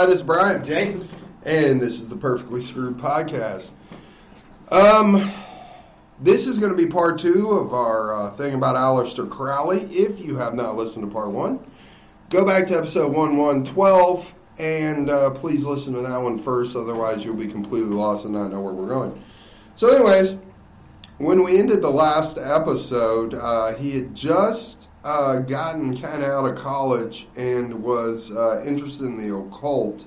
this is Brian. Jason. And this is the Perfectly Screwed Podcast. This is going to be part 2 of our thing about Aleister Crowley. If you have not listened to part 1, go back to episode 1112 and please listen to that one first. Otherwise, you'll be completely lost and not know where we're going. So anyways, when we ended the last episode, he had just gotten kind of out of college and was interested in the occult.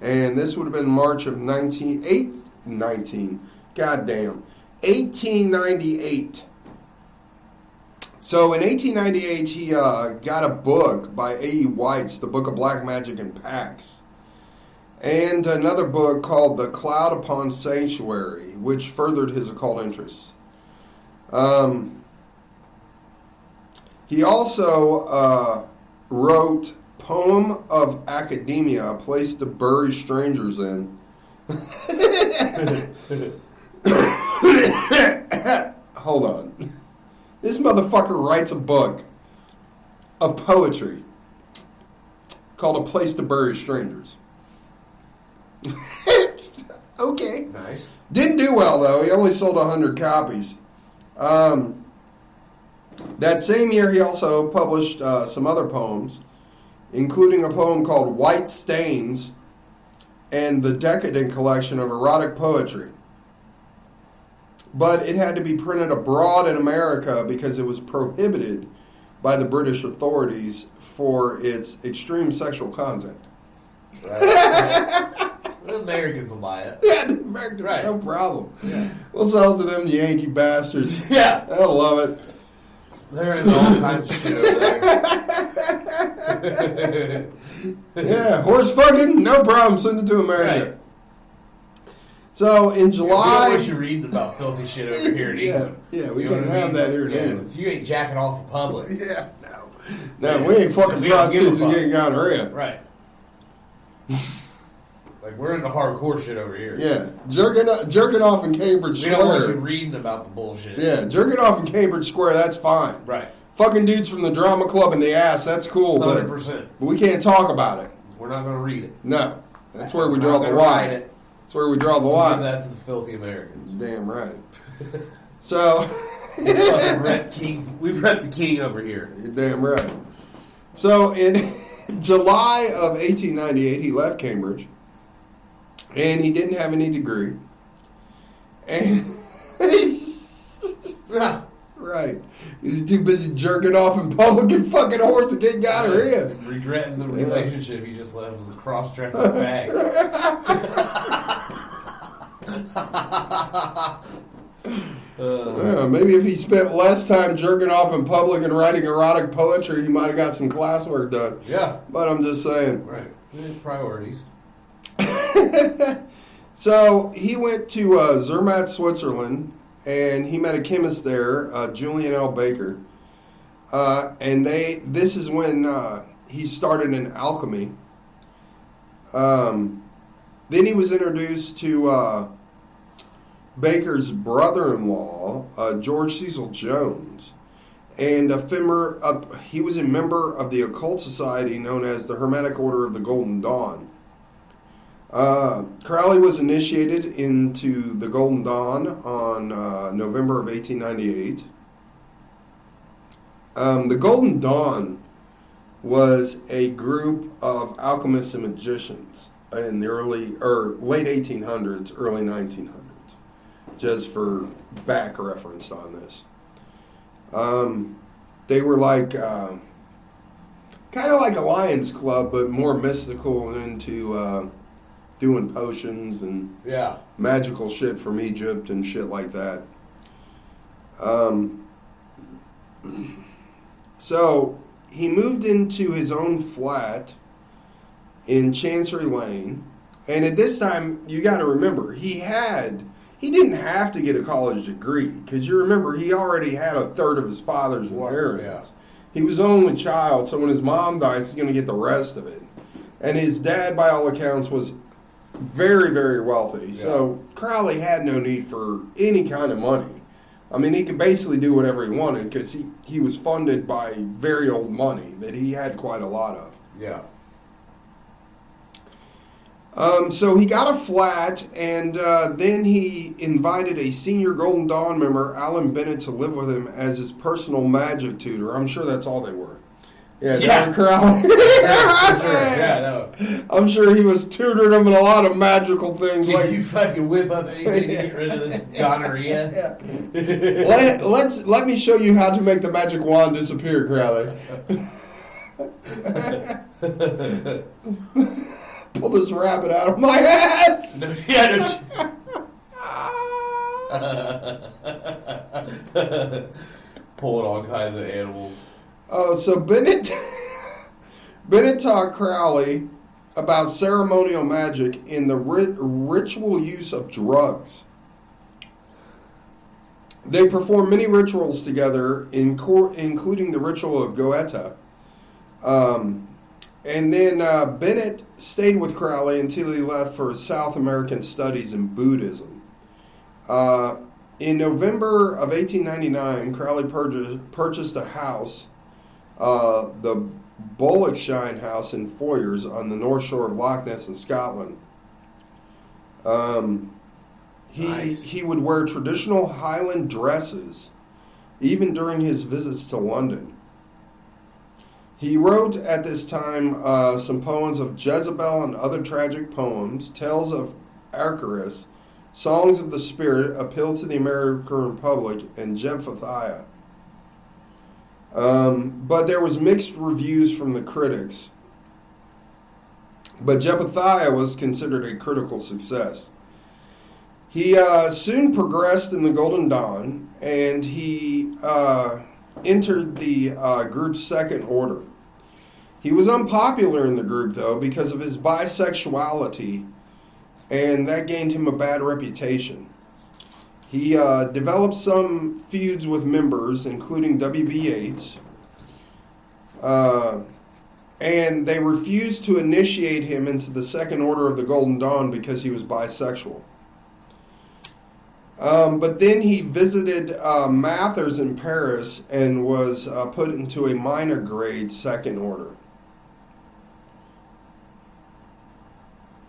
And this would have been March of 1898. So in 1898, he got a book by A.E. White's, The Book of Black Magic and Pacts, and another book called The Cloud Upon Sanctuary, which furthered his occult interests. He also wrote Poem of Academia, a place to bury strangers in. Hold on. This motherfucker writes a book of poetry called A Place to Bury Strangers. Okay. Nice. Didn't do well, though. He only sold 100 copies. That same year, he also published some other poems, including a poem called White Stains and the Decadent Collection of Erotic Poetry. But it had to be printed abroad in America because it was prohibited by the British authorities for its extreme sexual content. Right. The Americans will buy it. Yeah, the Americans, right. No problem. Yeah. We'll sell it to them Yankee bastards. Yeah. They'll love it. They're into all kinds of shit over there. Yeah, horse fucking, no problem. Send it to America. Right. So in July, we don't want you reading about filthy shit over here in England. Yeah, we can't have that here in England. You ain't jacking off in public. Yeah, no, we ain't fucking prostitutes and getting gonorrhea. Right. Like, we're into hardcore shit over here. Yeah, jerking off in Cambridge Square. We don't want you reading about the bullshit. Yeah, jerking off in Cambridge Square, that's fine. Right. Fucking dudes from the drama club in the ass, that's cool. 100%. But we can't talk about it. We're not going to read it. No. That's where we draw the line. That's where we draw the line. Give that to the filthy Americans. Damn right. So... We've repped the king over here. You're damn right. So in July of 1898, he left Cambridge. And he didn't have any degree. And... Right. He's too busy jerking off in public and fucking horse and getting gonorrhea. And regretting the relationship he just left was a cross-dressing bag. Maybe if he spent less time jerking off in public and writing erotic poetry, he might have got some classwork done. Yeah. But I'm just saying. Right. Priorities. So he went to Zermatt, Switzerland, and he met a chemist there, Julian L. Baker. And this is when he started in alchemy. Then he was introduced to Baker's brother-in-law, George Cecil Jones. And he was a member of the occult society known as the Hermetic Order of the Golden Dawn. Crowley was initiated into the Golden Dawn on November of 1898. The Golden Dawn was a group of alchemists and magicians in the late 1800s, early 1900s. Just for back reference on this. They were like kind of like a Lions Club, but more mystical and into doing potions and magical shit from Egypt and shit like that. So he moved into his own flat in Chancery Lane, and at this time, you got to remember, he didn't have to get a college degree, because you remember he already had a third of his father's inheritance. He was the only child, so when his mom dies, he's going to get the rest of it. And his dad, by all accounts, was very, very wealthy. Yeah. So Crowley had no need for any kind of money. I mean, he could basically do whatever he wanted because he was funded by very old money that he had quite a lot of. Yeah. So he got a flat, and then he invited a senior Golden Dawn member, Alan Bennett, to live with him as his personal magic tutor. I'm sure that's all they were. Yeah, Don Crowley. For sure. Yeah, no. I'm sure he was tutoring him in a lot of magical things. Can you fucking whip up anything to get rid of this gonorrhea? Let me show you how to make the magic wand disappear, Crowley. Pull this rabbit out of my ass. Pulling all kinds of animals. Oh, so Bennett taught Crowley about ceremonial magic in the ritual use of drugs. They performed many rituals together, including the ritual of Goethe. And then Bennett stayed with Crowley until he left for his South American studies in Buddhism. In November of 1899, Crowley purchased a house, the Bollockshine House in Foyers on the north shore of Loch Ness in Scotland. He would wear traditional Highland dresses even during his visits to London. He wrote at this time some poems of Jezebel and other tragic poems, tales of Icarus, songs of the spirit, appeal to the American public, and Jephthah. But there was mixed reviews from the critics. But Jephthah was considered a critical success. He soon progressed in the Golden Dawn, and he entered the group's second order. He was unpopular in the group, though, because of his bisexuality, and that gained him a bad reputation. He developed some feuds with members, including W.B. Yeats, and they refused to initiate him into the second order of the Golden Dawn because he was bisexual. But then he visited Mathers in Paris and was put into a minor grade second order.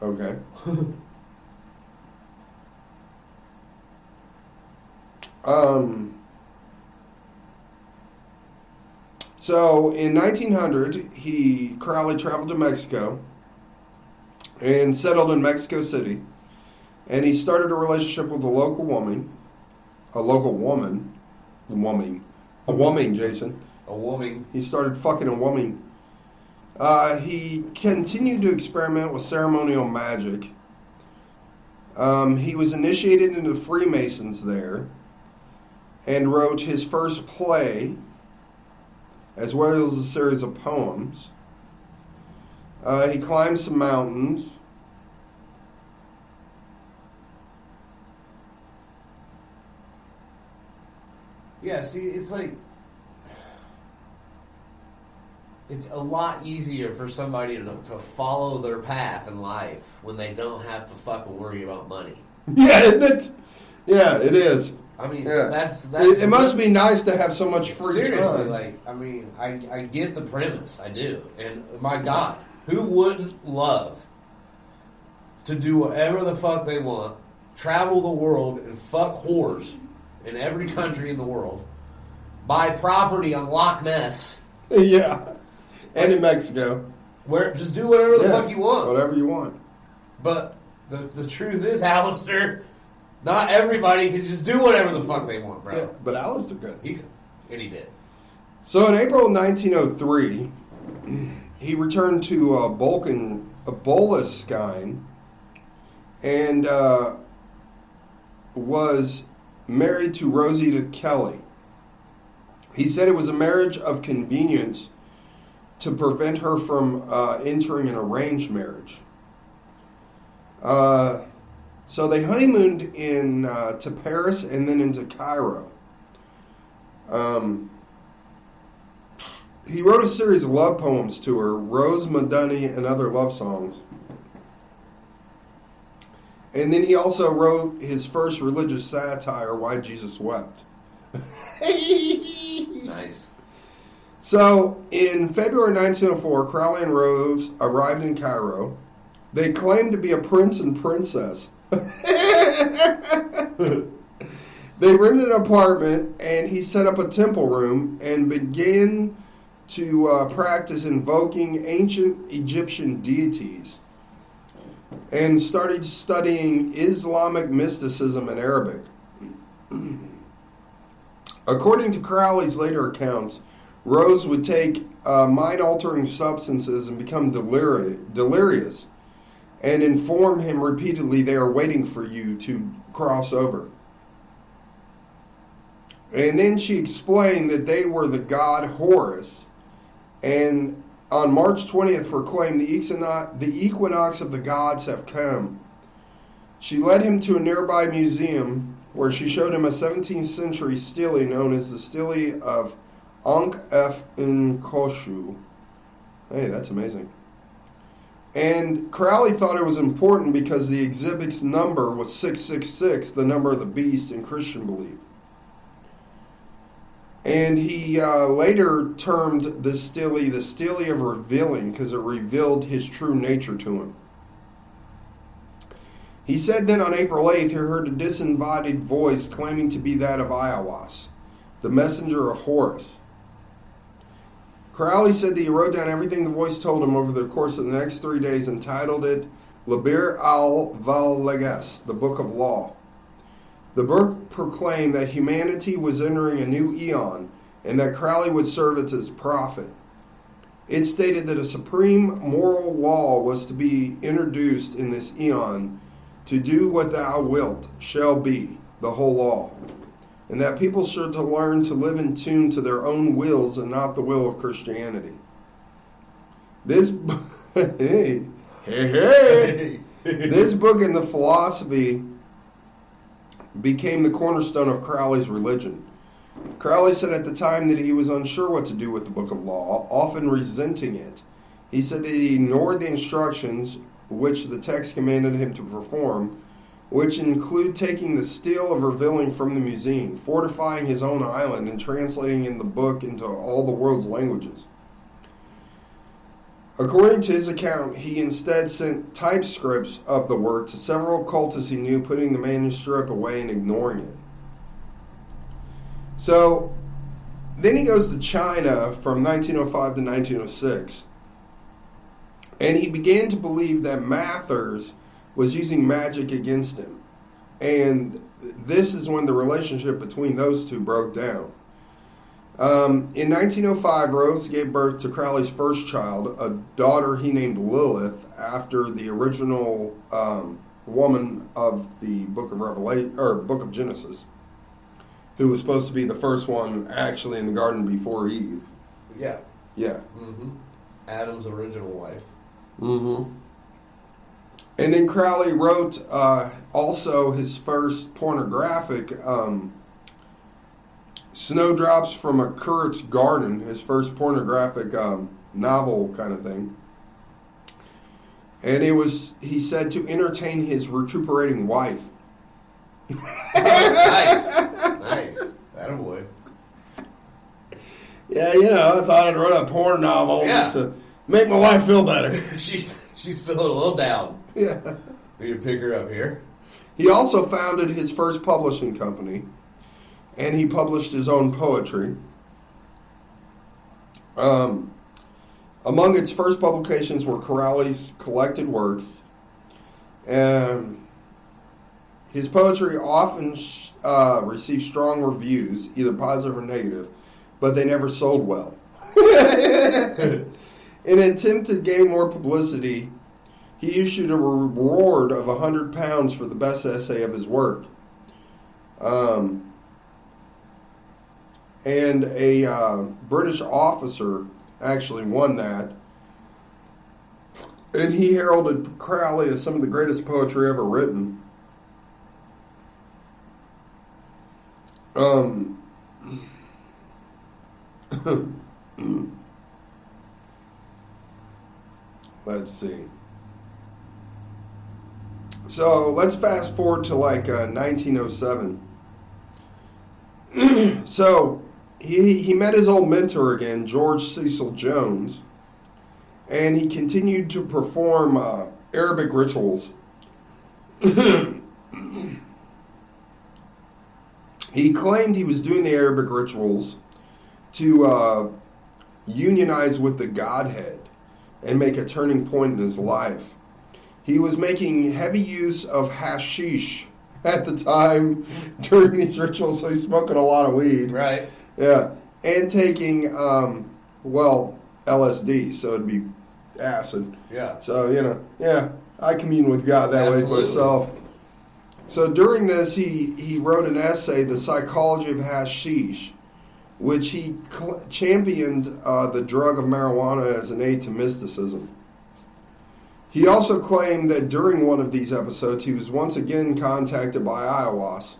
Okay. So in 1900, Crowley traveled to Mexico and settled in Mexico City. And he started a relationship with a local woman, Jason. A woman. He started fucking a woman. He continued to experiment with ceremonial magic. He was initiated into Freemasons there and wrote his first play, as well as a series of poems. He climbed some mountains. Yeah, see, it's like, it's a lot easier for somebody to follow their path in life when they don't have to fucking worry about money. Yeah, isn't it? Yeah, it is. I mean, yeah. So that's it must be nice to have so much free time. Seriously, like, I mean, I get the premise, I do. And my God, who wouldn't love to do whatever the fuck they want, travel the world and fuck whores in every country in the world, buy property on Loch Ness. Yeah. And in Mexico. Where just do whatever the fuck you want. Whatever you want. But the truth is, Alistair, not everybody can just do whatever the fuck they want, bro. Yeah, but Alistair could. He could. And he did. So in April 1903, he returned to Boleskine and was married to Rosita Kelly. He said it was a marriage of convenience to prevent her from entering an arranged marriage. So they honeymooned to Paris and then into Cairo. He wrote a series of love poems to her, Rose Madonna and other love songs. And then he also wrote his first religious satire, Why Jesus Wept. Nice. So, in February 1904, Crowley and Rose arrived in Cairo. They claimed to be a prince and princess. They rented an apartment, and he set up a temple room and began to practice invoking ancient Egyptian deities and started studying Islamic mysticism and Arabic. According to Crowley's later accounts, Rose would take mind-altering substances and become delirious and inform him repeatedly they are waiting for you to cross over. And then she explained that they were the god Horus, and on March 20th proclaimed the equinox of the gods have come. She led him to a nearby museum where she showed him a 17th century stele known as the Stele of Ankh-F-Nkoshu. Hey, that's amazing. And Crowley thought it was important because the exhibit's number was 666, the number of the beast in Christian belief. And he later termed the stele of revealing because it revealed his true nature to him. He said then on April 8th he heard a disembodied voice claiming to be that of Aiwass, the messenger of Horus. Crowley said that he wrote down everything the voice told him over the course of the next 3 days, entitled it Libir al-Valeges, the Book of Law. The book proclaimed that humanity was entering a new eon and that Crowley would serve as its prophet. It stated that a supreme moral law was to be introduced in this eon to do what thou wilt shall be, the whole law, and that people should to learn to live in tune to their own wills and not the will of Christianity. This This book and the philosophy became the cornerstone of Crowley's religion. Crowley said at the time that he was unsure what to do with the Book of Law, often resenting it. He said that he ignored the instructions which the text commanded him to perform, which include taking the stele of revealing from the museum, fortifying his own island, and translating in the book into all the world's languages. According to his account, he instead sent typescripts of the work to several occultists he knew, putting the manuscript away and ignoring it. So, then he goes to China from 1905 to 1906, and he began to believe that Mathers was using magic against him. And this is when the relationship between those two broke down. In 1905, Rose gave birth to Crowley's first child, a daughter he named Lilith, after the original woman of the Book of Revelation or Book of Genesis, who was supposed to be the first one actually in the garden before Eve. Yeah. Yeah. Mm-hmm. Adam's original wife. Mm-hmm. And then Crowley wrote also his first pornographic Snowdrops from a Curate's Garden, his first pornographic novel kind of thing. And it was, he said, to entertain his recuperating wife. Nice. Nice. Attaboy. Yeah, you know, I thought I'd write a porn novel just to make my wife feel better. She's feeling a little down. Yeah. Need to pick her up here. He also founded his first publishing company, and he published his own poetry. Among its first publications were Crowley's collected works. His poetry often received strong reviews, either positive or negative, but they never sold well. In an attempt to gain more publicity, he issued a reward of £100 for the best essay of his work. And a British officer actually won that. And he heralded Crowley as some of the greatest poetry ever written. Let's see. So let's fast forward to like 1907. So he met his old mentor again, George Cecil Jones, and he continued to perform Arabic rituals. He claimed he was doing the Arabic rituals to unionize with the Godhead and make a turning point in his life. He was making heavy use of hashish at the time during these rituals, so he's smoking a lot of weed. Right. Yeah. And taking, LSD, so it'd be acid. Yeah. So, I commune with God that Absolutely. way myself. So during this, he wrote an essay, The Psychology of Hashish, which he championed the drug of marijuana as an aid to mysticism. He also claimed that during one of these episodes, he was once again contacted by Ayahuasca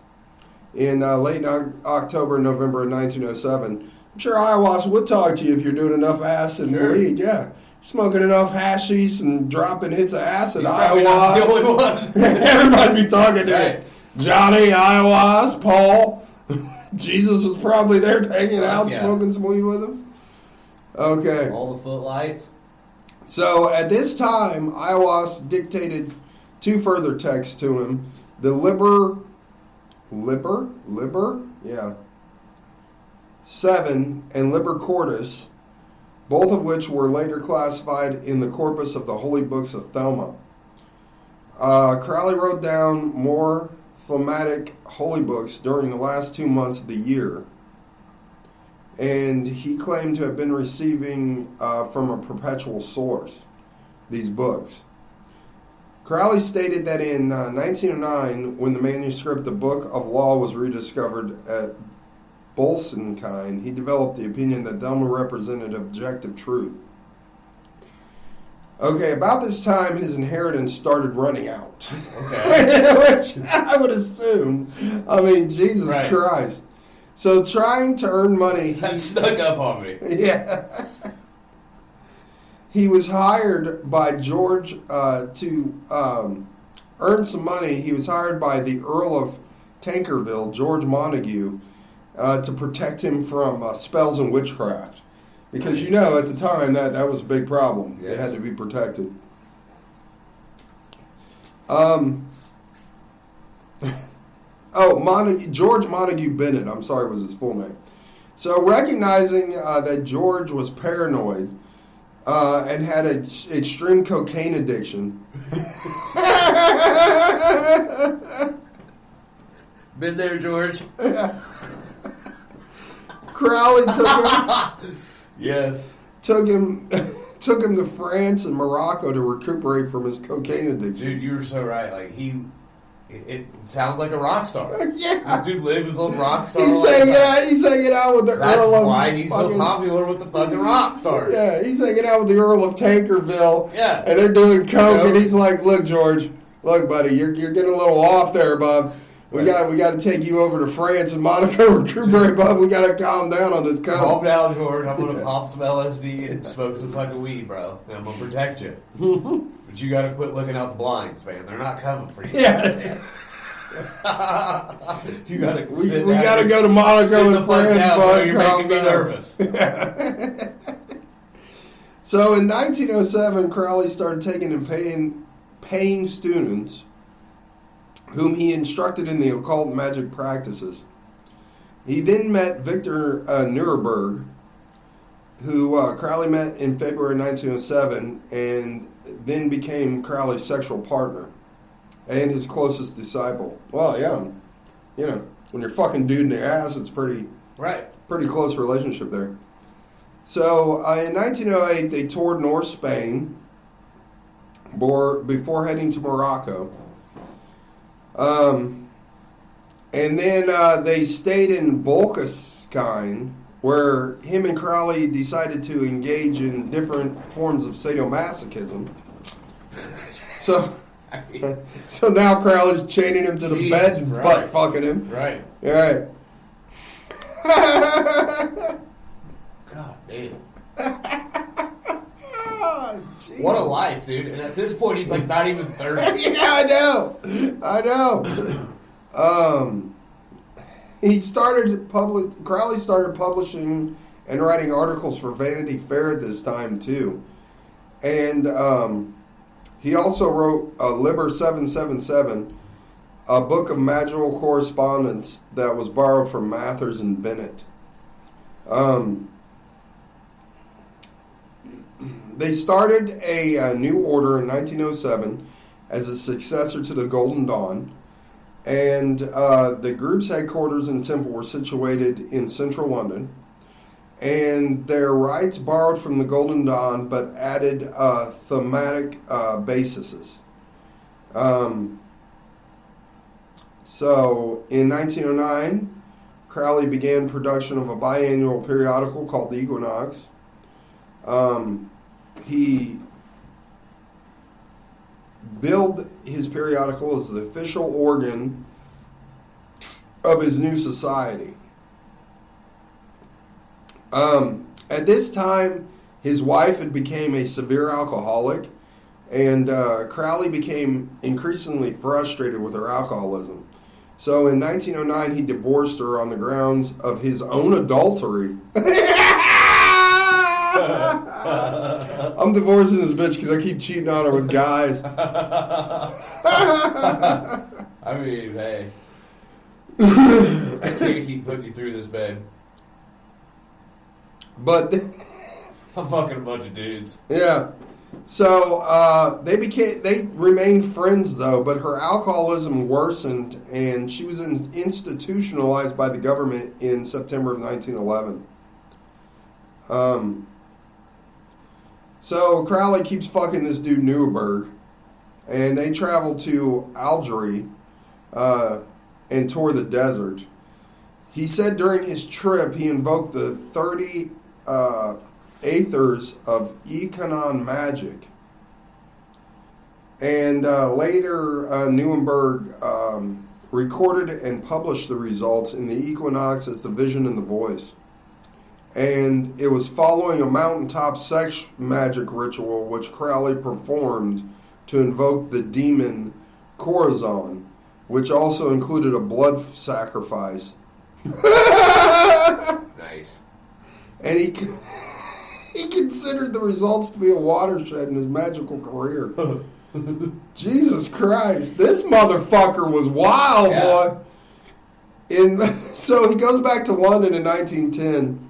in late October, November of 1907. I'm sure Ayahuasca would talk to you if you're doing enough acid and weed. Yeah. Smoking enough hashish and dropping hits of acid. He's probably not the only one. Everybody be talking to Right. Johnny, Ayahuasca, Paul. Jesus was probably there hanging out, Yeah. smoking some weed with him. Okay. All the footlights. So at this time, Ayahuasca dictated two further texts to him. The Liber? Yeah. 7 and Liber Cordis, both of which were later classified in the corpus of the Holy Books of Thelma. Crowley wrote down more thematic holy books during the last 2 months of the year, and he claimed to have been receiving from a perpetual source these books. Crowley stated that in 1909, when the manuscript, the Book of Law, was rediscovered at Bolsenkine, he developed the opinion that Thelma represented objective truth. Okay, about this time, his inheritance started running out. Okay. Which I would assume. I mean, Jesus Right. Christ. So trying to earn money... That snuck up on me. Yeah. He was hired by George to earn some money. He was hired by the Earl of Tankerville, George Montague, to protect him from spells and witchcraft. Because, at the time, that was a big problem. Yes. It had to be protected. George Montague Bennett, I'm sorry, was his full name. So recognizing that George was paranoid and had an extreme cocaine addiction. Been there, George? Crowley Yes. took him to France and Morocco to recuperate from his cocaine addiction. Dude, you were so right. Like, it sounds like a rock star. Yeah. This dude lived his little rock star He's life. hanging out with the That's Earl of why he's fucking, so popular with the fucking rock stars. Yeah, he's hanging out with the Earl of Tankerville. Yeah. And they're doing coke, Yep. and he's like, "Look, George, look, buddy, you're getting a little off there, bub. We Right. got to take you over to France and Monaco recuperate, bub. We got to calm down on this coke." Calm down, George. I'm gonna pop some LSD and smoke some fucking weed, bro. And I'm gonna protect you. But you gotta quit looking out the blinds, man. They're not coming for you. Yeah. You gotta. We sit got down to and go to sit Monaco the and fuck France, down, bro. bud. You're Calm making me down. nervous. So in 1907, Crowley started taking and paying students whom he instructed in the occult magic practices. He then met Victor Nuremberg, who Crowley met in February 1907, and then became Crowley's sexual partner and his closest disciple. Well, yeah, when you're fucking dude in the ass, it's pretty close relationship there. So in 1908, they toured North Spain before heading to Morocco. And then they stayed in Bolkeskine, where him and Crowley decided to engage in different forms of sadomasochism. So now Crowley's chaining him to the bed and butt fucking him. Right. All right. God damn. What a life, dude. And at this point, he's like not even 30. Yeah, I know. Crowley started publishing and writing articles for Vanity Fair at this time too, and He also wrote Liber 777, a book of magical correspondence that was borrowed from Mathers and Bennett. They started a new order in 1907 as a successor to the Golden Dawn, and the group's headquarters and temple were situated in central London, and their rites borrowed from the Golden Dawn but added thematic bases. So in 1909, Crowley began production of a biannual periodical called The Equinox. He billed his periodical as the official organ of his new society. At this time, his wife had become a severe alcoholic, and Crowley became increasingly frustrated with her alcoholism. So in 1909, he divorced her on the grounds of his own adultery. I'm divorcing this bitch because I keep cheating on her with guys. I mean, hey. I can't keep putting you through this, babe. But I'm fucking a bunch of dudes. Yeah. So they remained friends though, but her alcoholism worsened and she was institutionalized by the government in September of 1911. So Crowley keeps fucking this dude Newberg, and they travel to Algeria and tour the desert. He said during his trip he invoked the 30 Aethers of Ekanon magic. And later, Newberg recorded and published the results in the Equinox as the Vision and the Voice. And it was following a mountaintop sex magic ritual which Crowley performed to invoke the demon Corazon, which also included a blood sacrifice. Nice. And he considered the results to be a watershed in his magical career. Jesus Christ, this motherfucker was wild, boy. So he goes back to London in 1910.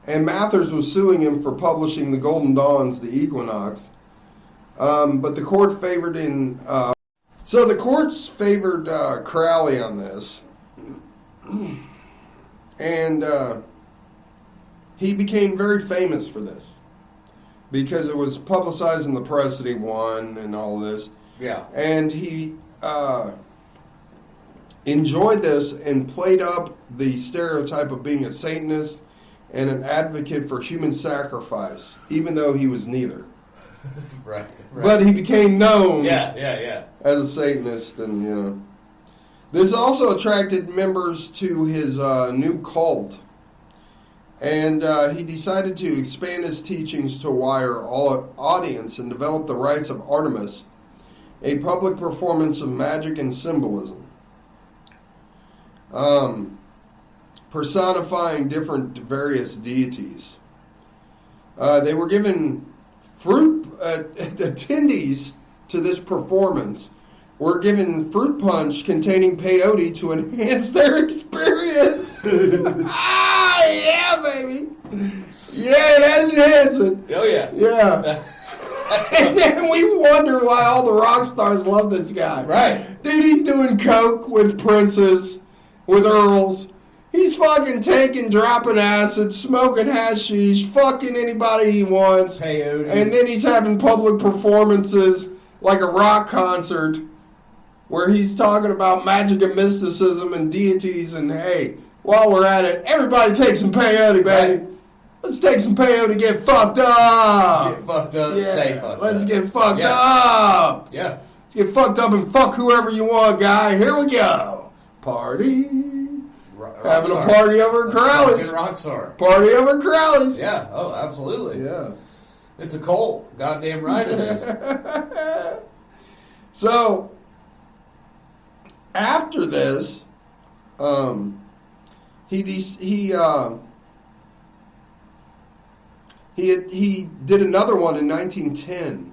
And Mathers was suing him for publishing the Golden Dawn's The Equinox. But the court favored so the courts favored Crowley on this. And he became very famous for this because it was publicized in the press that he won and all this. Yeah. And he enjoyed this and played up the stereotype of being a Satanist and an advocate for human sacrifice, even though he was neither. Right. But he became known Yeah. as a Satanist, and you know. This also attracted members to his new cult, and he decided to expand his teachings to a wider audience and develop the rites of Artemis, a public performance of magic and symbolism, personifying different various deities. They were given attendees to this performance were given fruit punch containing peyote to enhance their experience. Yeah, baby. Yeah, that enhanced it. Oh, yeah. Yeah. And then we wonder why all the rock stars love this guy. Right. Dude, he's doing coke with princes, with earls. He's fucking taking, dropping acid, smoking hashish, fucking anybody he wants. Peyote. And then he's having public performances like a rock concert where he's talking about magic and mysticism and deities. And hey, while we're at it, everybody take some peyote, baby. Right. Let's take some peyote, get fucked up. Get fucked up, stay fucked up. Let's get fucked up. Yeah. Let's get fucked up and fuck whoever you want, guy. Here we go. Party. Having a party over at Crowley's. Rock star. Party over at Crowley's. Yeah. Oh, absolutely. Yeah. It's a cult. Goddamn right it is. So, after this, He did another one in 1910.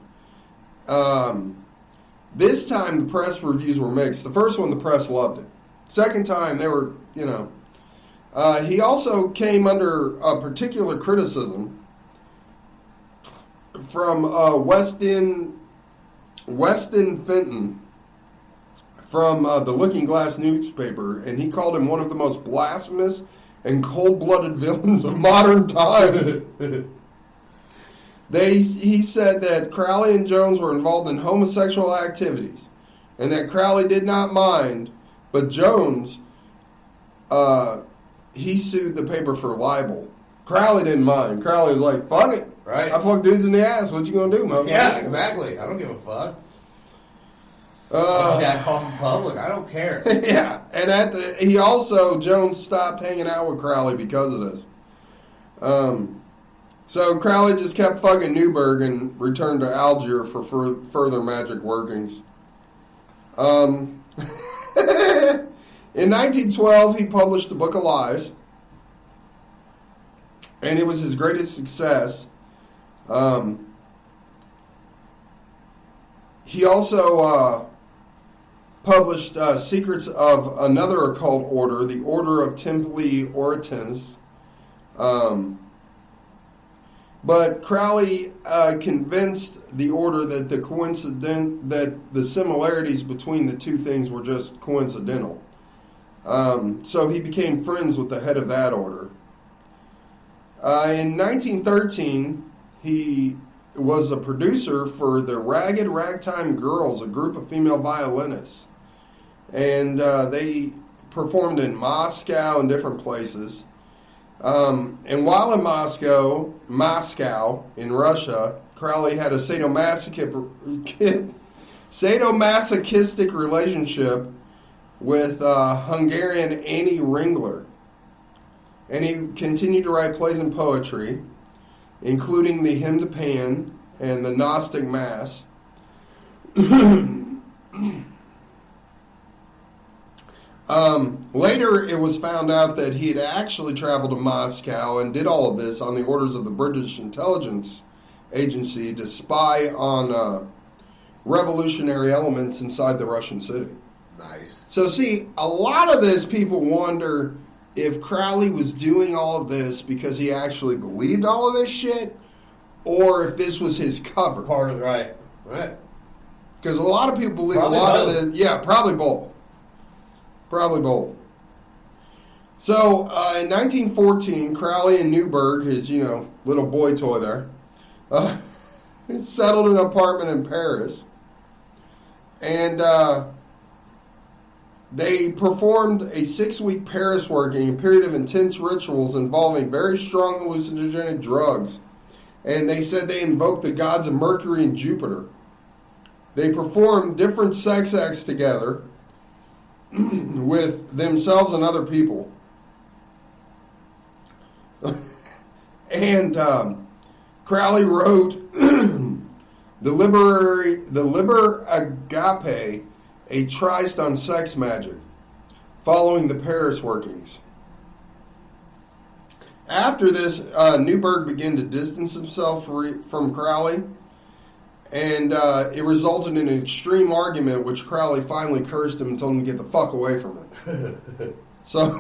This time the press reviews were mixed. The first one, the press loved it. Second time, they were, he also came under particular criticism from Weston Fenton from the Looking Glass newspaper, and he called him one of the most blasphemous and cold-blooded villains of modern times. He said that Crowley and Jones were involved in homosexual activities, and that Crowley did not mind, but Jones, he sued the paper for libel. Crowley didn't mind. Crowley was like, fuck it. Right. I fuck dudes in the ass. What you gonna do, motherfucker? Yeah, exactly. I don't give a fuck. Jack off in public. I don't care. Yeah, and Jones stopped hanging out with Crowley because of this. So Crowley just kept fucking Newberg and returned to Algiers for further magic workings. In 1912, he published the Book of Lies, and it was his greatest success. He also published Secrets of Another Occult Order, the Order of Templi Orientales. But Crowley convinced the order that the similarities between the two things were just coincidental. So he became friends with the head of that order. In 1913, he was a producer for the Ragged Ragtime Girls, a group of female violinists. And they performed in Moscow and different places. And while in Moscow, in Russia, Crowley had a sadomasochistic relationship with Hungarian Annie Ringler. And he continued to write plays and poetry, including the Hymn to Pan and the Gnostic Mass. Later, it was found out that he had actually traveled to Moscow and did all of this on the orders of the British intelligence agency to spy on revolutionary elements inside the Russian city. Nice. So, see, a lot of this, people wonder if Crowley was doing all of this because he actually believed all of this shit, or if this was his cover. Part of it, right. Right. Because a lot of people believe Probably a lot both. of the... Yeah, probably both. Probably both. So, in 1914, Crowley and Newberg, his, little boy toy there, settled in an apartment in Paris. And they performed a 6-week Paris working, a period of intense rituals involving very strong hallucinogenic drugs. And they said they invoked the gods of Mercury and Jupiter. They performed different sex acts together with themselves and other people. And Crowley wrote the Liber Agape, a tryst on sex magic, following the Paris workings. After this, Newberg began to distance himself from Crowley, and it resulted in an extreme argument, which Crowley finally cursed him and told him to get the fuck away from it. So,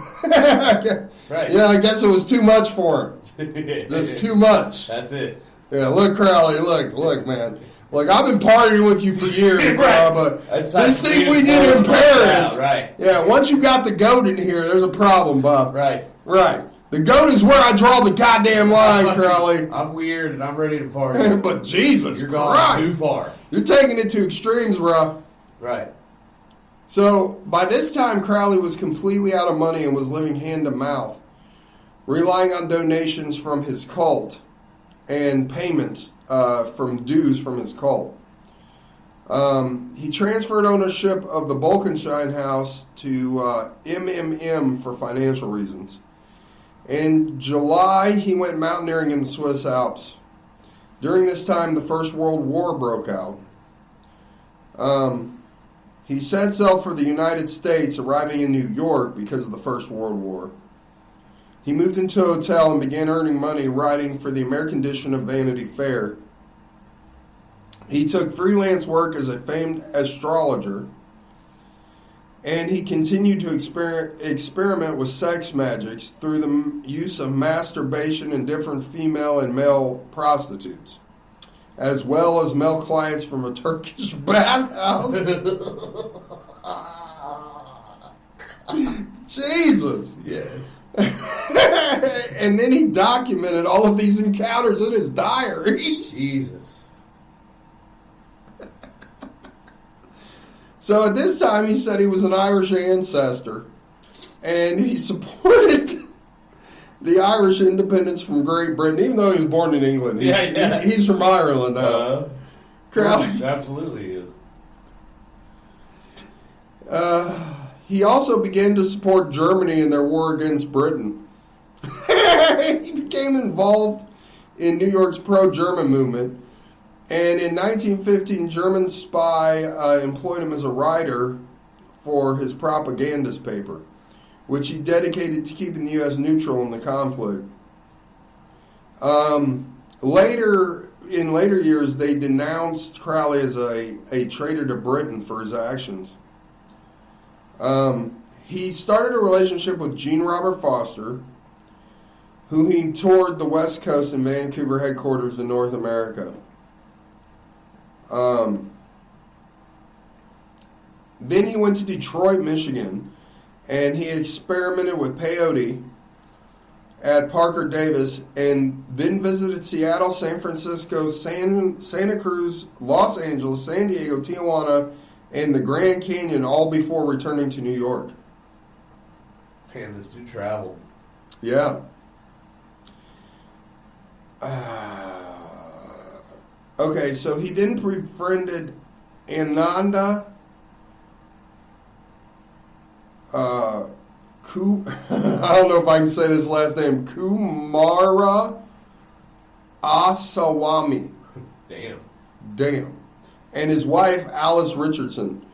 right. Yeah, I guess it was too much for him. Just too much. That's it. Yeah, look, Crowley, look, man. Look, I've been partying with you for years, Right. but That's this thing we did in Paris. Right. Yeah, once you got the goat in here, there's a problem, Bob. Right. Right. The goat is where I draw the goddamn line, Crowley. I'm weird and I'm ready to party. But Jesus You're Christ. going too far. You're taking it to extremes, bro. Right. So, by this time, Crowley was completely out of money and was living hand to mouth, relying on donations from his cult and payments from dues from his cult. He transferred ownership of the Bolkenstein house to MMM for financial reasons. In July, he went mountaineering in the Swiss Alps. During this time, the First World War broke out. He set sail for the United States, arriving in New York because of the First World War. He moved into a hotel and began earning money writing for the American edition of Vanity Fair. He took freelance work as a famed astrologer, and he continued to experiment with sex magics through the use of masturbation and different female and male prostitutes, as well as male clients from a Turkish bathhouse. Jesus. Yes. And then he documented all of these encounters in his diary. Jesus. So at this time, he said he was an Irish ancestor, and he supported the Irish independence from Great Britain, even though he was born in England. He's from Ireland now. Crowley absolutely is. He also began to support Germany in their war against Britain. He became involved in New York's pro-German movement. And in 1915, German spy employed him as a writer for his propagandist paper, which he dedicated to keeping the U.S. neutral in the conflict. In later years, they denounced Crowley as a traitor to Britain for his actions. He started a relationship with Jean Robert Foster, who he toured the West Coast and Vancouver headquarters in North America. Then he went to Detroit, Michigan, and he experimented with peyote at Parker Davis, and then visited Seattle, San Francisco, Santa Cruz, Los Angeles, San Diego, Tijuana, and the Grand Canyon, all before returning to New York. Man, this dude traveled. Yeah. Okay, so he then befriended Ananda I don't know if I can say this last name, Kumara Asawami. Damn. And his wife, Alice Richardson.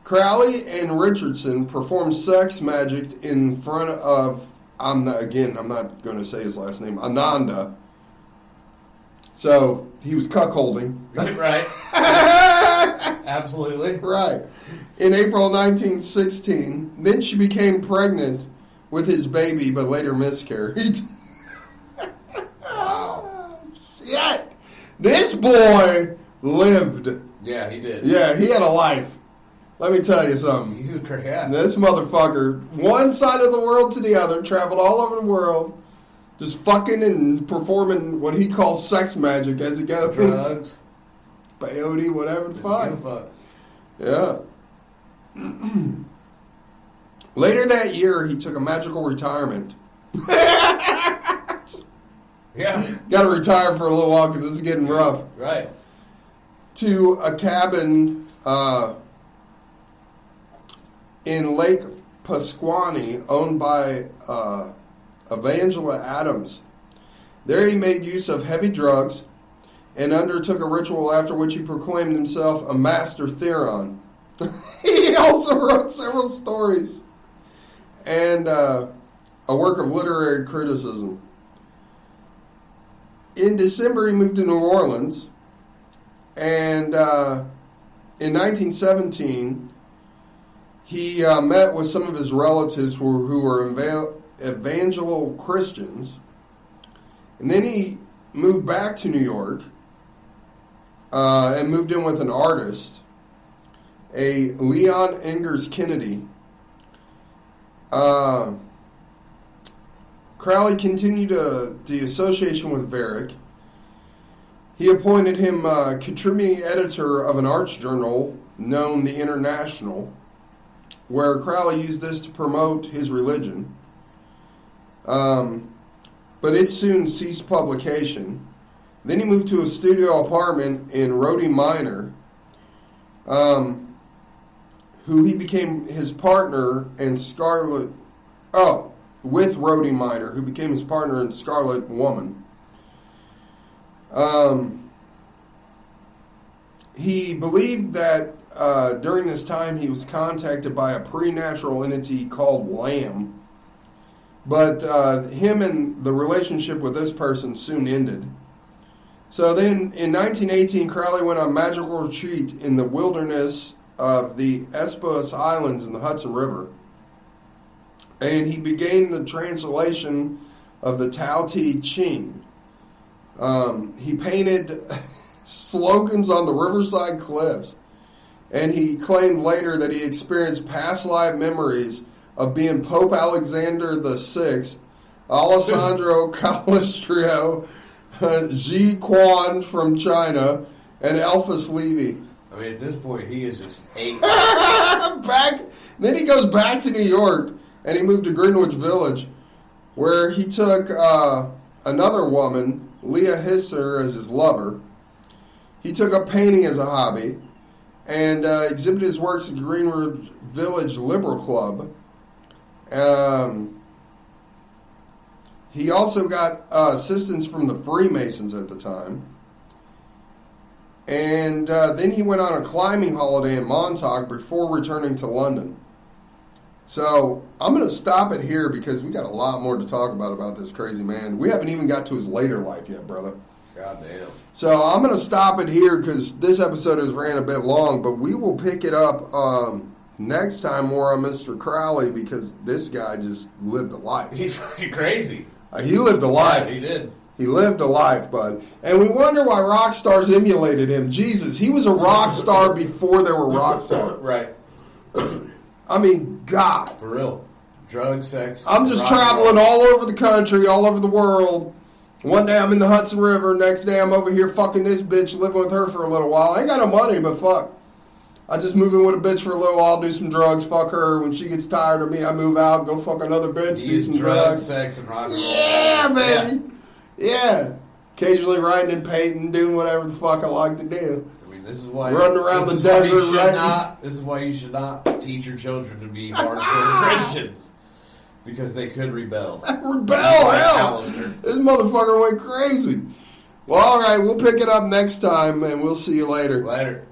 Crowley and Richardson performed sex magic in front of, I'm not going to say his last name, Ananda. So, he was cuckolding. Right. Absolutely. Right. In April 1916, then she became pregnant with his baby, but later miscarried. Wow. Shit. This boy lived. Yeah, he did. Yeah, he had a life. Let me tell you something. He's a crack. This motherfucker, one side of the world to the other, traveled all over the world, just fucking and performing what he calls sex magic as he goes. Drugs. Peyote, whatever the fuck. Yeah. Later that year, he took a magical retirement. Yeah. Got to retire for a little while because this is getting rough. Right. To a cabin in Lake Pasquaney, owned by Evangela Adams. There he made use of heavy drugs and undertook a ritual after which he proclaimed himself a master theron. He also wrote several stories and a work of literary criticism. In December, he moved to New Orleans, and in 1917, he met with some of his relatives who were evangelical Christians, and then he moved back to New York and moved in with an artist, a Leon Engers Kennedy. Crowley continued the association with Varick. He appointed him contributing editor of an arts journal known The International, where Crowley used this to promote his religion. But it soon ceased publication. Then he moved to a studio apartment in Rhodey Minor, who he became his partner in Scarlet... Oh, with Rhodey Minor, who became his partner in Scarlet Woman. He believed that during this time he was contacted by a preternatural entity called Lamb, But him and the relationship with this person soon ended. So then in 1918, Crowley went on a magical retreat in the wilderness of the Esopus Islands in the Hudson River. And he began the translation of the Tao Te Ching. He painted slogans on the riverside cliffs. And he claimed later that he experienced past life memories of being Pope Alexander VI, Alessandro Calistrio, Ji Quan from China, and Alphys Levy. I mean, at this point, he is just eight. Then he goes back to New York, and he moved to Greenwich Village, where he took another woman, Leah Hisser, as his lover. He took up painting as a hobby, and exhibited his works at Greenwich Village Liberal Club. He also got assistance from the Freemasons at the time. And then he went on a climbing holiday in Montauk before returning to London. So I'm going to stop it here because we got a lot more to talk about this crazy man. We haven't even got to his later life yet, brother. Goddamn. So I'm going to stop it here because this episode has ran a bit long, but we will pick it up next time more on Mr. Crowley because this guy just lived a life. He's fucking crazy. He lived a life. Yeah, he did. He lived a life, bud. And we wonder why rock stars emulated him. Jesus, he was a rock star before there were rock stars. Right. I mean, God. For real. Drugs, sex. I'm just traveling all over the country, all over the world. One day I'm in the Hudson River. Next day I'm over here fucking this bitch, living with her for a little while. I ain't got no money, but fuck. I just move in with a bitch for a little while, do some drugs, fuck her. When she gets tired of me, I move out, go fuck another bitch, do some drugs. Sex, and rock and roll. Yeah, baby. Yeah. Occasionally writing and painting, doing whatever the fuck I like to do. I mean, this is why running around the desert, right? This is why you should not teach your children to be hardcore Christians, because they could rebel. Hell! This motherfucker went crazy. Well, all right, we'll pick it up next time, and we'll see you later. Later.